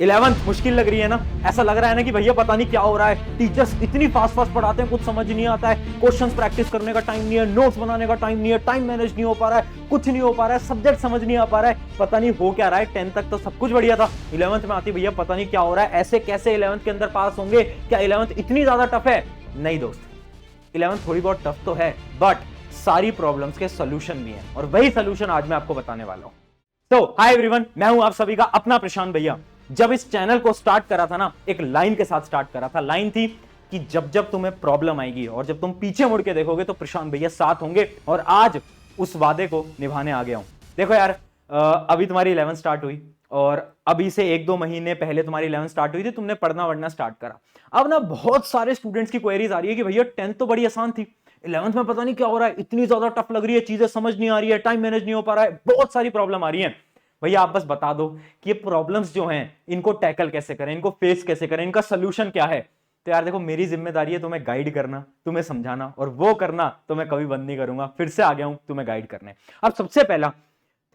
11th मुश्किल लग रही है ना? ऐसा लग रहा है ना कि भैया पता नहीं क्या हो रहा है, टीचर्स इतनी फास्ट फास्ट पढ़ाते हैं, कुछ समझ नहीं आता है, क्वेश्चंस प्रैक्टिस करने का टाइम नहीं है, नोट्स बनाने का टाइम नहीं है, टाइम मैनेज नहीं हो पा रहा है, कुछ नहीं हो पा रहा है, सब्जेक्ट समझ नहीं आ पा रहा है, पता नहीं हो क्या रहा है। 10th तक तो सब कुछ बढ़िया था, 11th में आती भैया पता नहीं क्या हो रहा है, ऐसे कैसे 11th के अंदर पास होंगे, क्या 11th इतनी ज्यादा टफ है? नहीं दोस्त, 11th थोड़ी बहुत टफ तो है, बट सारी प्रॉब्लम्स के सोल्यूशन भी हैं, और वही सोल्यूशन आज मैं आपको बताने वाला हूं। तो हाय एवरीवन, मैं हूं आप सभी का अपना प्रशांत भैया। जब इस चैनल को स्टार्ट करा था ना, एक लाइन के साथ स्टार्ट करा था। लाइन थी कि जब जब तुम्हें प्रॉब्लम आएगी और जब तुम पीछे मुड़ के देखोगे तो प्रशांत भैया साथ होंगे, और आज उस वादे को निभाने आ गया हूं। देखो यार, अभी तुम्हारी 11th स्टार्ट हुई और अभी से 1-2 महीने पहले तुम्हारी 11th स्टार्ट हुई थी, तुमने पढ़ना वढ़ना स्टार्ट करा। अब ना बहुत सारे स्टूडेंट्स की क्वेरीज आ रही है कि भैया 10th तो बड़ी आसान थी, 11th में पता नहीं क्या हो रहा है, इतनी ज्यादा टफ लग रही है, चीजें समझ नहीं आ रही है, टाइम मैनेज नहीं हो पा रहा है, बहुत सारी प्रॉब्लम आ रही है। भैया आप बस बता दो कि ये प्रॉब्लम्स जो हैं इनको टैकल कैसे करें, इनको फेस कैसे करें, इनका सोल्यूशन क्या है। तो यार देखो, मेरी जिम्मेदारी है तुम्हें गाइड करना, तुम्हें समझाना, और वो करना तो मैं कभी बंद नहीं करूंगा। फिर से आ गया हूं तुम्हें गाइड करने। अब सबसे पहला,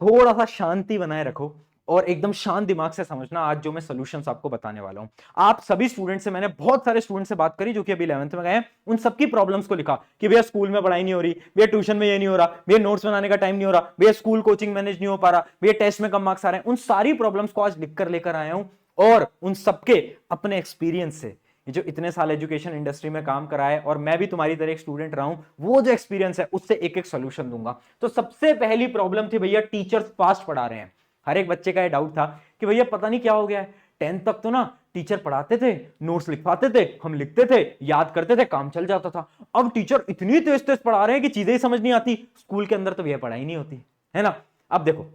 थोड़ा सा शांति बनाए रखो और एकदम शांत दिमाग से समझना आज जो मैं सॉल्यूशंस आपको बताने वाला हूं। आप सभी स्टूडेंट से, मैंने बहुत सारे स्टूडेंट से बात करी जो कि अभी 11th में गए हैं, उन सबकी प्रॉब्लम्स को लिखा कि भैया स्कूल में पढ़ाई नहीं हो रही, भैया ट्यूशन में ये नहीं हो रहा, भैया नोट्स बनाने का टाइम नहीं हो रहा, भैया स्कूल कोचिंग मैनेज नहीं हो पा रहा, भैया टेस्ट में कम मार्क्स आ रहे हैं। उन सारी प्रॉब्लम्स को आज लिखकर लेकर आया हूं, और उन सबके अपने एक्सपीरियंस से, जो इतने साल एजुकेशन इंडस्ट्री में काम करा है और मैं भी तुम्हारी तरह एक स्टूडेंट रहा हूं, वो जो एक्सपीरियंस है उससे एक एक सोल्यूशन दूंगा। तो सबसे पहली प्रॉब्लम थी भैया, टीचर्स फास्ट पढ़ा रहे हैं। हर एक बच्चे का ये डाउट था कि भैया पता नहीं क्या हो गया है, 10th तक तो ना टीचर पढ़ाते थे, नोट्स लिखवाते थे, हम लिखते थे, याद करते थे, काम चल जाता था। अब टीचर इतनी तेज तेज पढ़ा रहे हैं कि चीजें ही समझ नहीं आती। स्कूल के अंदर तो भैया पढ़ाई नहीं होती है ना। अब देखो,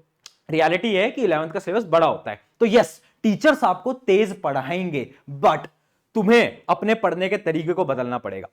रियलिटी है कि 11th का सिलेबस बड़ा होता है, तो यस, टीचर्स आपको तेज पढ़ाएंगे, बट तुम्हें अपने पढ़ने के तरीके को बदलना पड़ेगा।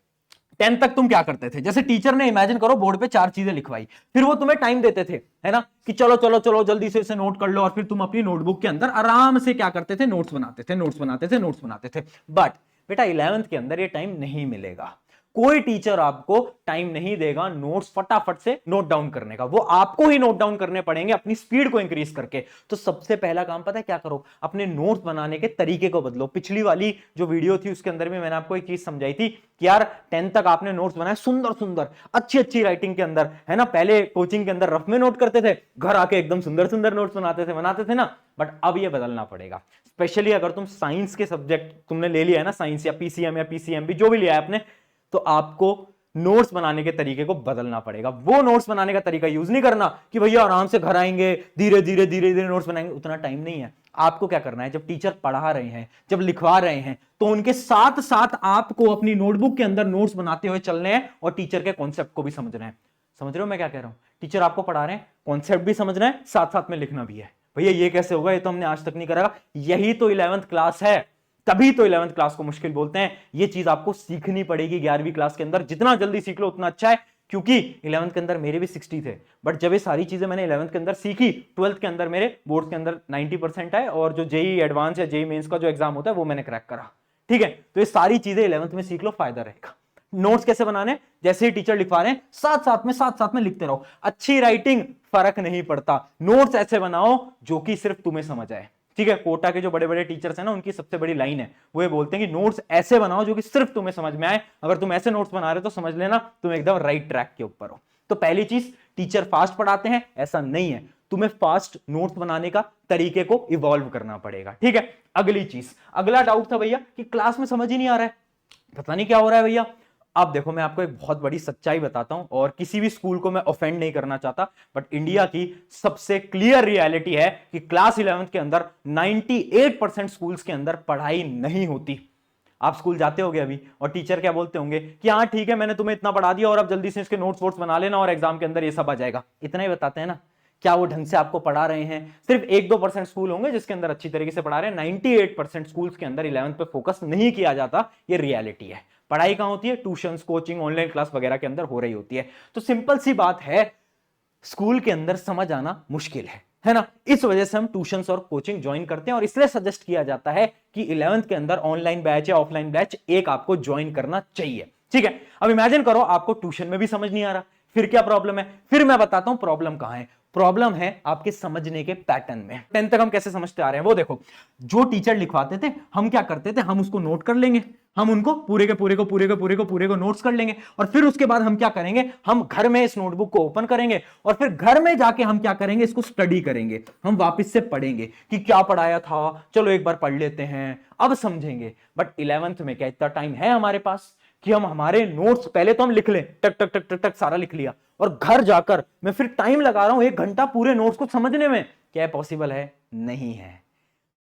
10th तक तुम क्या करते थे, जैसे टीचर ने इमेजिन करो बोर्ड पे 4 चीजें लिखवाई, फिर वो तुम्हें टाइम देते थे, है ना, कि चलो चलो चलो जल्दी से इसे नोट कर लो, और फिर तुम अपनी नोटबुक के अंदर आराम से क्या करते थे, नोट्स बनाते थे, नोट्स बनाते थे, नोट्स बनाते थे। बट बेटा 11th के अंदर ये टाइम नहीं मिलेगा। कोई टीचर आपको टाइम नहीं देगा नोट्स फटाफट से नोट डाउन करने का, वो आपको ही नोट डाउन करने पड़ेंगे अपनी स्पीड को इंक्रीज करके। तो सबसे पहला काम पता है क्या करो, अपने नोट्स बनाने के तरीके को बदलो। पिछली वाली जो वीडियो थी उसके अंदर भी मैंने आपको एक चीज समझाई थी कि यार 10th तक आपने नोट्स बनाए सुंदर सुंदर, अच्छी अच्छी राइटिंग के अंदर, है ना। पहले कोचिंग के अंदर रफ में नोट करते थे, घर आके एकदम सुंदर सुंदर नोट्स बनाते थे ना। बट अब ये बदलना पड़ेगा, स्पेशली अगर तुम साइंस के सब्जेक्ट तुमने ले लिया है ना, साइंस या पीसीएम या पीसीएम भी जो भी लिया है आपने, तो आपको नोट्स बनाने के तरीके को बदलना पड़ेगा। वो नोट्स बनाने का तरीका यूज नहीं करना कि भैया आराम से घर आएंगे, धीरे धीरे धीरे धीरे नोट्स बनाएंगे, उतना टाइम नहीं है। आपको क्या करना है, जब टीचर पढ़ा रहे हैं, जब लिखवा रहे हैं, तो उनके साथ साथ आपको अपनी नोटबुक के अंदर नोट्स बनाते हुए चलने हैं और टीचर के कॉन्सेप्ट को भी समझना है। समझ रहे हो मैं क्या कह रहा हूं? टीचर आपको पढ़ा रहे हैं, कॉन्सेप्ट भी समझना है, साथ साथ में लिखना भी है। भैया ये कैसे होगा, ये तो हमने आज तक नहीं करा। यही तो 11th क्लास है, तभी तो 11th क्लास को मुश्किल बोलते हैं। ये चीज आपको सीखनी पड़ेगी 11वीं क्लास के अंदर। जितना जल्दी सीख लो उतना अच्छा है, क्योंकि 11th के अंदर मेरे भी 60 थे, बट जब ये सारी चीजें मैंने 11th के अंदर सीखी, 12th के अंदर मेरे बोर्ड के अंदर 90% आए, और जो जेई एडवांस या जेई मेंस का जो एग्जाम होता है वो मैंने क्रैक करा। ठीक है, तो ये सारी चीजें 11th में सीख लो, फायदा रहेगा। नोट्स कैसे बनाने, जैसे ही टीचर लिखवा रहे हैं साथ साथ में लिखते रहो। अच्छी राइटिंग फर्क नहीं पड़ता, नोट्स ऐसे बनाओ जो कि सिर्फ तुम्हें समझ आए। ठीक है, कोटा के जो बड़े बड़े टीचर्स हैं ना, उनकी सबसे बड़ी लाइन है, वो ये बोलते हैं कि नोट्स ऐसे बनाओ जो कि सिर्फ तुम्हें समझ में आए। अगर तुम ऐसे नोट्स बना रहे हो तो समझ लेना तुम एकदम राइट ट्रैक के ऊपर हो। तो पहली चीज, टीचर फास्ट पढ़ाते हैं ऐसा नहीं है, तुम्हें फास्ट नोट्स बनाने का तरीके को इवॉल्व करना पड़ेगा। ठीक है, अगली चीज, अगला डाउट था भैया कि क्लास में समझ ही नहीं आ रहा है, पता नहीं क्या हो रहा है भैया। अब देखो, मैं आपको एक बहुत बड़ी सच्चाई बताता हूं, और किसी भी स्कूल को मैं ऑफेंड नहीं करना चाहता, बट इंडिया की सबसे क्लियर रियलिटी है कि क्लास 11th के अंदर 98% स्कूल्स के अंदर पढ़ाई नहीं होती। आप स्कूल जाते होगे अभी, और टीचर क्या बोलते होंगे कि हाँ ठीक है, मैंने तुम्हें इतना पढ़ा दिया और अब जल्दी से इसके नोट्स वोट्स बना लेना और एग्जाम के अंदर ये सब आ जाएगा। इतना ही बताते हैं ना। क्या वो ढंग से आपको पढ़ा रहे हैं? सिर्फ 1-2% स्कूल होंगे जिसके अंदर अच्छी तरीके से पढ़ा रहे हैं, 98% स्कूल्स के अंदर 11th पे फोकस नहीं किया जाता। ये रियलिटी है। पढ़ाई कहां होती है? ट्यूशंस, कोचिंग, ऑनलाइन क्लास वगैरह के अंदर हो रही होती है। तो सिंपल सी बात है, स्कूल के अंदर समझ आना मुश्किल है ना। इस वजह से हम ट्यूशंस और कोचिंग ज्वाइन करते हैं, और इसलिए सजेस्ट किया जाता है कि 11th के अंदर ऑनलाइन बैच या ऑफलाइन बैच एक आपको ज्वाइन करना चाहिए। ठीक है, अब इमेजिन करो आपको ट्यूशन में भी समझ नहीं आ रहा, फिर क्या प्रॉब्लम है? फिर मैं बताता हूं प्रॉब्लम कहां है। प्रॉब्लम है आपके समझने के पैटर्न में। 10 तक हम कैसे समझते आ रहे हैं वो देखो, जो टीचर लिखवाते थे हम क्या करते थे, हम उसको नोट कर लेंगे, हम उनको पूरे को नोट्स कर लेंगे, और फिर उसके बाद हम क्या करेंगे, हम घर में इस नोटबुक को ओपन करेंगे और फिर घर में जाके हम क्या करेंगे, इसको स्टडी करेंगे, हम वापस से पढ़ेंगे कि क्या पढ़ाया था, चलो एक बार पढ़ लेते हैं, अब समझेंगे। बट 11th में क्या इतना टाइम है हमारे पास कि हम हमारे नोट्स पहले तो हम लिख लें, टक टक टक टक टक सारा लिख लिया, और घर जाकर मैं फिर टाइम लगा रहा हूं 1 घंटा पूरे नोट्स को समझने में, क्या पॉसिबल है? नहीं है।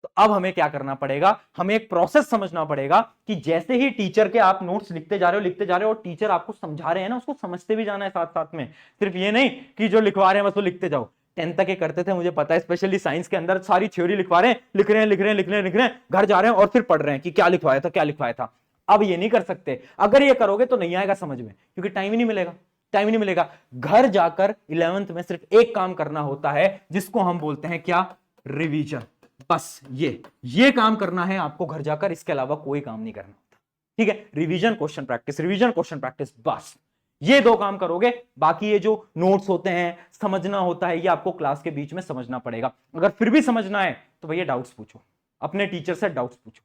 तो अब हमें क्या करना पड़ेगा, हमें एक प्रोसेस समझना पड़ेगा कि जैसे ही टीचर के आप नोट्स लिखते जा रहे हो और टीचर आपको समझा रहे हैं ना, उसको समझते भी जाना है साथ साथ में, सिर्फ ये नहीं कि जो लिखवा रहे हैं बस वो लिखते जाओ। 10th तक ये करते थे, मुझे पता है, स्पेशली साइंस के अंदर सारी थ्योरी लिखवा रहे हैं, लिख रहे हैं, घर जा रहे हैं और फिर पढ़ रहे हैं कि क्या लिखवाया था। अब ये नहीं कर सकते, अगर ये करोगे तो नहीं आएगा समझ में, क्योंकि टाइम ही नहीं मिलेगा। घर जाकर 11th में सिर्फ एक काम करना होता है, जिसको हम बोलते हैं क्या, रिवीजन। बस ये काम करना है आपको घर जाकर, इसके अलावा कोई काम नहीं करना होता। ठीक है, रिवीजन क्वेश्चन प्रैक्टिस, बस ये 2 काम करोगे। बाकी ये जो नोट्स होते हैं, समझना होता है, ये आपको क्लास के बीच में समझना पड़ेगा। अगर फिर भी समझना है तो भैया डाउट्स पूछो, अपने टीचर से डाउट्स पूछो,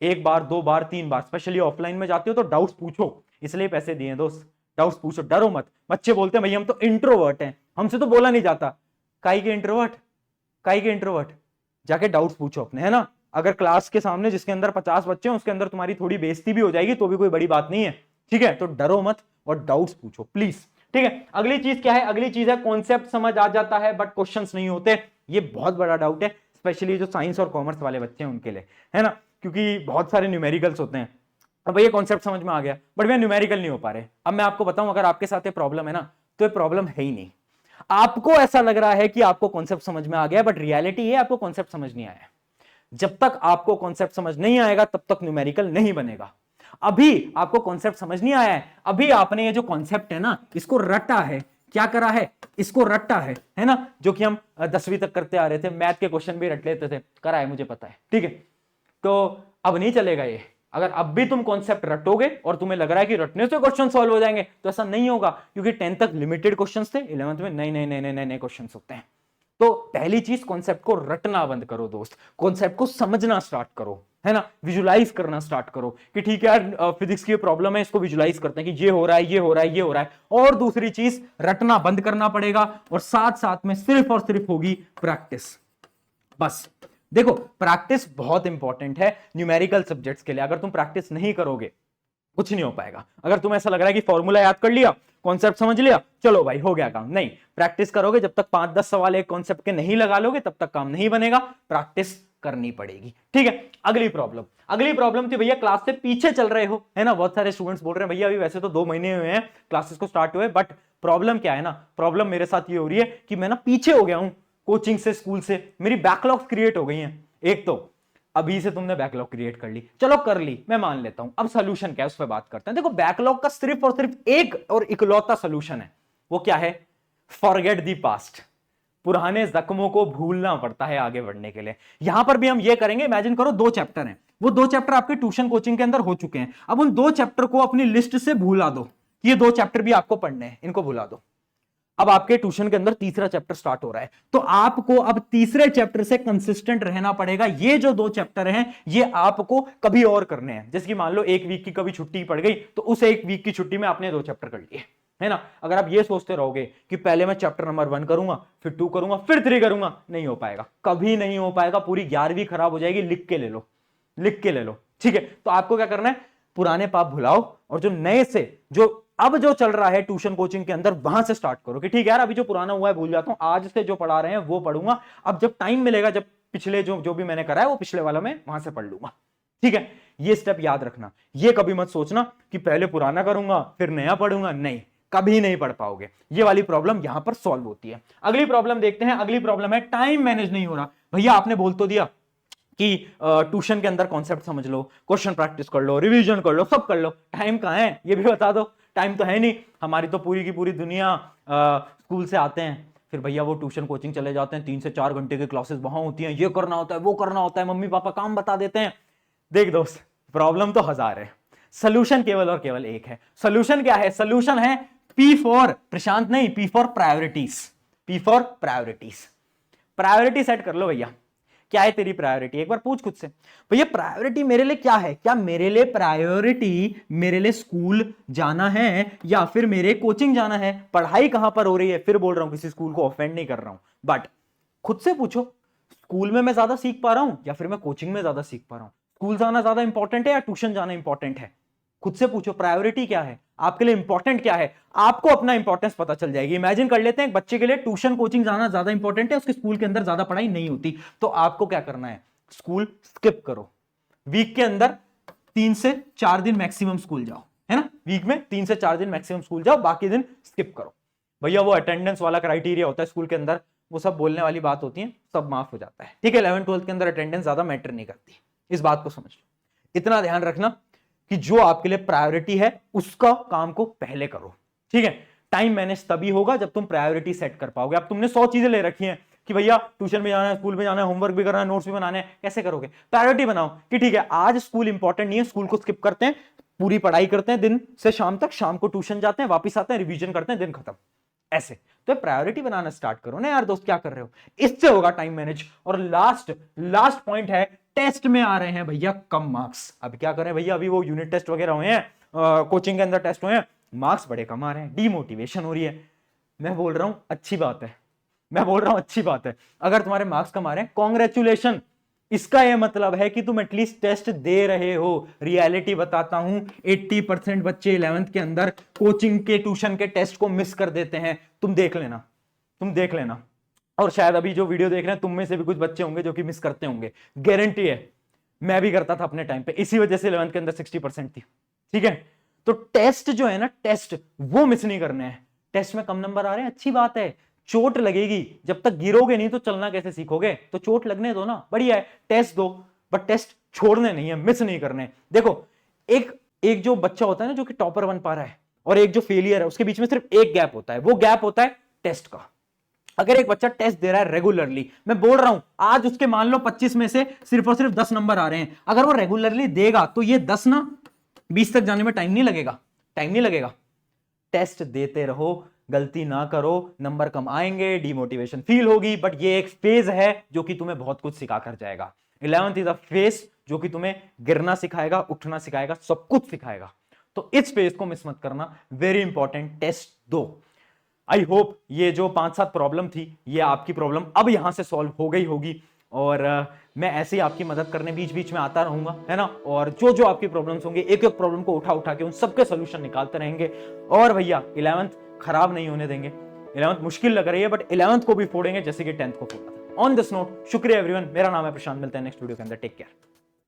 1 बार 2 बार 3 बार, स्पेशली ऑफलाइन में जाते हो तो डाउट्स पूछो, इसलिए पैसे दिए दोस्त, डाउट्स पूछो, डरो मत। बच्चे बोलते हैं भैया हम तो इंट्रोवर्ट हैं, हमसे तो बोला नहीं जाता। काई के इंट्रोवर्ट, जाके डाउट्स पूछो अपने, है ना। अगर क्लास के सामने जिसके अंदर 50 बच्चे हैं उसके अंदर तुम्हारी थोड़ी बेइज्जती भी हो जाएगी तो भी कोई बड़ी बात नहीं है, ठीक है। तो डरो मत और डाउट्स पूछो प्लीज, ठीक है। अगली चीज क्या है, अगली चीज है कॉन्सेप्ट समझ आ जाता है बट क्वेश्चंस नहीं होते। ये बहुत बड़ा डाउट है, स्पेशली जो साइंस और कॉमर्स वाले बच्चे हैं उनके लिए, है ना, क्योंकि बहुत सारे न्यूमेरिकल्स होते हैं। अब भैया कॉन्सेप्ट समझ में आ गया बट भैया न्यूमेरिकल नहीं हो पा रहे। अब मैं आपको बताऊं, अगर आपके साथ ये प्रॉब्लम है ना, तो ये प्रॉब्लम है ही नहीं। आपको ऐसा लग रहा है कि आपको कॉन्सेप्ट समझ में आ गया, बट रियलिटी है आपको कॉन्सेप्ट समझ नहीं आया। जब तक आपको कॉन्सेप्ट समझ नहीं आएगा तब तक न्यूमेरिकल नहीं बनेगा। अभी आपको कॉन्सेप्ट समझ नहीं आया है, अभी आपने ये जो कॉन्सेप्ट है ना, इसको रटा है, क्या करा है, इसको रटा है ना, जो कि हम 10वीं तक करते आ रहे थे, मैथ के क्वेश्चन भी रट लेते थे, करा है, मुझे पता है, ठीक है। तो अब नहीं चलेगा ये। अगर अब भी तुम कॉन्सेप्ट रटोगे और तुम्हें लग रहा है कि रटने से क्वेश्चन सॉल्व हो जाएंगे, तो ऐसा नहीं होगा, क्योंकि 10th तक लिमिटेड क्वेश्चंस थे, 11th में नए क्वेश्चंस होते हैं। तो पहली चीज, कॉन्सेप्ट को रटना बंद करो दोस्त, कॉन्सेप्ट को समझना स्टार्ट करो, है ना, विजुलाइज करना स्टार्ट करो कि ठीक है यार फिजिक्स की प्रॉब्लम है, इसको विजुलाइज करते हैं कि ये हो रहा है। और दूसरी चीज, रटना बंद करना पड़ेगा, और साथ साथ में सिर्फ और सिर्फ होगी प्रैक्टिस। बस देखो, प्रैक्टिस बहुत इंपॉर्टेंट है न्यूमेरिकल सब्जेक्ट्स के लिए। अगर तुम प्रैक्टिस नहीं करोगे कुछ नहीं हो पाएगा। अगर तुम्हें ऐसा लग रहा है कि फॉर्मूला याद कर लिया, कॉन्सेप्ट समझ लिया, चलो भाई हो गया काम, नहीं, प्रैक्टिस करोगे। जब तक 5-10 सवाल एक कॉन्सेप्ट के नहीं लगा लोगे तब तक काम नहीं बनेगा, प्रैक्टिस करनी पड़ेगी, ठीक है। अगली प्रॉब्लम थी भैया क्लास से पीछे चल रहे हो, है ना। बहुत सारे स्टूडेंट्स बोल रहे हैं भैया अभी वैसे तो 2 महीने हुए हैं क्लासेस को स्टार्ट हुए, बट प्रॉब्लम क्या है ना, प्रॉब्लम मेरे साथ ये हो रही है कि मैं ना पीछे हो गया हूं कोचिंग से, स्कूल से, मेरी बैकलॉग्स क्रिएट हो गई हैं। एक तो अभी से तुमने बैकलॉग क्रिएट कर ली, चलो कर ली, मैं मान लेता हूं, अब सोल्यूशन क्या है उस पर बात करते हैं। देखो, बैकलॉग का सिर्फ और सिर्फ एक और इकलौता सोल्यूशन है, वो क्या है, फॉरगेट द पास्ट। पुराने जख्मों को भूलना पड़ता है आगे बढ़ने के लिए। यहां पर भी हम ये करेंगे, इमेजिन करो 2 चैप्टर हैं, वो 2 चैप्टर आपके ट्यूशन कोचिंग के अंदर हो चुके हैं। अब उन 2 चैप्टर को अपनी लिस्ट से भूला दो, ये 2 चैप्टर भी आपको पढ़ने हैं, इनको भुला दो। अब आपके ट्यूशन के अंदर तीसरा चैप्टर स्टार्ट हो रहा है, तो आपको अब तीसरे चैप्टर से कंसिस्टेंट रहना पड़ेगा। ये जो 2 चैप्टर हैं ये आपको कभी और करने हैं। जैसे कि मान लो 1 वीक की कभी छुट्टी पड़ गई, तो उस 1 वीक की छुट्टी में आपने 2 चैप्टर कर लिए, है ना। अगर आप ये सोचते रहोगे कि पहले मैं चैप्टर नंबर 1 करूंगा, फिर 2 करूंगा, फिर 3 करूंगा, नहीं हो पाएगा, कभी नहीं हो पाएगा, पूरी 11वीं खराब हो जाएगी। लिख के ले लो, ठीक है। तो आपको क्या करना है, पुराने पाप भुलाओ और जो नए से, जो अब जो चल रहा है ट्यूशन कोचिंग के अंदर, वहां से स्टार्ट करो कि ठीक है यार अभी जो पुराना हुआ है भूल जाता हूं, आज से जो पढ़ा रहे हैं वो पढ़ूंगा। अब जब टाइम मिलेगा, जब पिछले जो भी मैंने करा है वो पिछले वाला मैं वहां से पढ़ लूंगा, ठीक है। ये स्टेप याद रखना, ये कभी मत सोचना कि पहले पुराना करूंगा फिर नया पढ़ूंगा, नहीं, कभी नहीं पढ़ पाओगे। ये वाली प्रॉब्लम यहां पर सॉल्व होती है। अगली प्रॉब्लम देखते हैं। अगली प्रॉब्लम है टाइम मैनेज नहीं हो रहा। भैया आपने बोल तो दिया कि ट्यूशन के अंदर कॉन्सेप्ट समझ लो, क्वेश्चन प्रैक्टिस कर लो, रिवीजन कर लो, सब कर लो, टाइम कहां है ये भी बता दो। टाइम तो है नहीं, हमारी तो पूरी की पूरी दुनिया स्कूल से आते हैं, फिर भैया वो ट्यूशन कोचिंग चले जाते हैं, 3 से 4 घंटे की क्लासेस वहां होती हैं, ये करना होता है, वो करना होता है, मम्मी पापा काम बता देते हैं। देख दोस्त, प्रॉब्लम तो 1000 है, सोल्यूशन केवल और केवल एक है। सोल्यूशन क्या है, सोल्यूशन है P फॉर प्रशांत नहीं, P for priorities. P for priorities. Priority set कर लो भैया, क्या है तेरी प्रायोरिटी, एक बार पूछ खुद से, भैया प्रायोरिटी मेरे लिए क्या है? क्या मेरे लिए प्रायोरिटी मेरे लिए स्कूल जाना है या फिर मेरे कोचिंग जाना है? पढ़ाई कहां पर हो रही है? फिर बोल रहा हूं, किसी स्कूल को ऑफेंड नहीं कर रहा हूं, बट खुद से पूछो, स्कूल में मैं ज्यादा सीख पा रहा हूं या फिर मैं कोचिंग में ज्यादा सीख पा रहा हूं? स्कूल जाना ज्यादा इंपॉर्टेंट है या ट्यूशन जाना इंपॉर्टेंट है? खुद से पूछो, प्रायोरिटी क्या है आपके लिए, इंपॉर्टेंट क्या है? आपको अपना इंपॉर्टेंस पता चल जाएगी। इमेजिन कर लेते हैं एक बच्चे के लिए ट्यूशन कोचिंग जाना ज्यादा इंपॉर्टेंट है, उसके स्कूल के अंदर ज्यादा पढ़ाई नहीं होती, तो आपको क्या करना है? स्कूल स्किप करो, वीक के अंदर 3 से 4 दिन मैक्सिमम स्कूल जाओ, है ना, वीक में 3 से 4 दिन मैक्सिमम स्कूल जाओ, बाकी दिन स्किप करो। भैया वो अटेंडेंस वाला क्राइटेरिया होता है स्कूल के अंदर, वो सब बोलने वाली बात होती है, सब माफ हो जाता है, ठीक है। 11th 12th के अंदर अटेंडेंस ज्यादा मैटर नहीं करती, इस बात को समझ लो। इतना ध्यान रखना कि जो आपके लिए प्रायोरिटी है उसका काम को पहले करो, ठीक है। टाइम मैनेज तभी होगा जब तुम प्रायोरिटी सेट कर पाओगे। अब तुमने 100 चीजें ले रखी हैं कि भैया ट्यूशन में जाना है, स्कूल में जाना है, होमवर्क भी करना है, नोट्स भी बनाने हैं, कैसे करोगे? प्रायोरिटी बनाओ कि ठीक है आज स्कूल इंपॉर्टेंट नहीं है, स्कूल को स्किप करते हैं, पूरी पढ़ाई करते हैं दिन से शाम तक, शाम को ट्यूशन जाते हैं, वापिस आते हैं, रिवीजन करते हैं, दिन खत्म, ऐसे। तो प्रायोरिटी बनाना स्टार्ट करो ना यार दोस्त, क्या कर रहे हो? इससे होगा टाइम मैनेज। और लास्ट पॉइंट है, टेस्ट में आ रहे हैं भैया कम मार्क्स। अब क्या करें भैया, अभी वो यूनिट टेस्ट वगैरह हुए हैं, कोचिंग के अंदर टेस्ट हुए हैं, मार्क्स बड़े कम आ रहे हैं, डीमोटिवेशन हो रही है। मैं बोल रहा हूं अच्छी बात है, मैं बोल रहा हूं अच्छी बात है, अगर तुम्हारे मार्क्स कम आ रहे हैं कॉन्ग्रेचुलेशन, इसका यह मतलब है कि तुम एटलीस्ट टेस्ट दे रहे हो। रियलिटी बताता हूं, 80% बच्चे 11th के अंदर कोचिंग के ट्यूशन के टेस्ट को मिस कर देते हैं। तुम देख लेना, तुम देख लेना। और शायद अभी जो वीडियो देख रहे हैं तुम में से भी कुछ बच्चे होंगे जो कि मिस करते होंगे, गारंटी है। मैं भी करता था अपने टाइम पे, इसी वजह से 11th के अंदर 60% थी, ठीक है। तो टेस्ट जो है ना, टेस्ट वो मिस नहीं करने हैं। टेस्ट में कम नंबर आ रहे हैं, अच्छी बात है, चोट लगेगी, जब तक गिरोगे नहीं तो चलना कैसे सीखोगे? तो चोट लगने दो ना, बढ़िया है, टेस्ट दो, बट टेस्ट छोड़ने नहीं है, मिस नहीं करने। देखो एक जो बच्चा होता है ना जो कि टॉपर बन पा रहा है, और एक जो फेलियर है, उसके बीच में सिर्फ एक गैप होता है, वो गैप होता है टेस्ट का। अगर एक बच्चा टेस्ट दे रहा है रेगुलरली, मैं बोल रहा हूं आज उसके मान लो 25 में से सिर्फ और सिर्फ 10 नंबर आ रहे हैं, अगर वो रेगुलरली देगा तो ये 10 ना 20 तक जाने में टाइम नहीं लगेगा, टाइम नहीं लगेगा। टेस्ट देते रहो, गलती ना करो, नंबर कम आएंगे, डिमोटिवेशन फील होगी, बट ये एक फेज है जो कि तुम्हें बहुत कुछ सिखा कर जाएगा। 11th इज अ फेज जो कि तुम्हें गिरना सिखाएगा, उठना सिखाएगा, सब कुछ सिखाएगा। तो इस फेज को मिस मत करना, वेरी इंपॉर्टेंट, टेस्ट दो। आई होप ये जो 5-7 प्रॉब्लम थी, ये आपकी प्रॉब्लम अब यहां से सॉल्व हो गई होगी, और मैं ऐसे ही आपकी मदद करने बीच बीच में आता रहूंगा, है ना। और जो जो आपकी प्रॉब्लम्स होंगे, एक एक प्रॉब्लम को उठा उठा के उन सबके सोल्यूशन निकालते रहेंगे। और भैया 11th खराब नहीं होने देंगे। 11th मुश्किल लग रही है, बट 11th को भी फोड़ेंगे जैसे कि 10th को फोड़ा था। ऑन दिस नोट, शुक्रिया एवरीवन, मेरा नाम है प्रशांत, मिलते हैं नेक्स्ट वीडियो के अंदर, टेक केयर।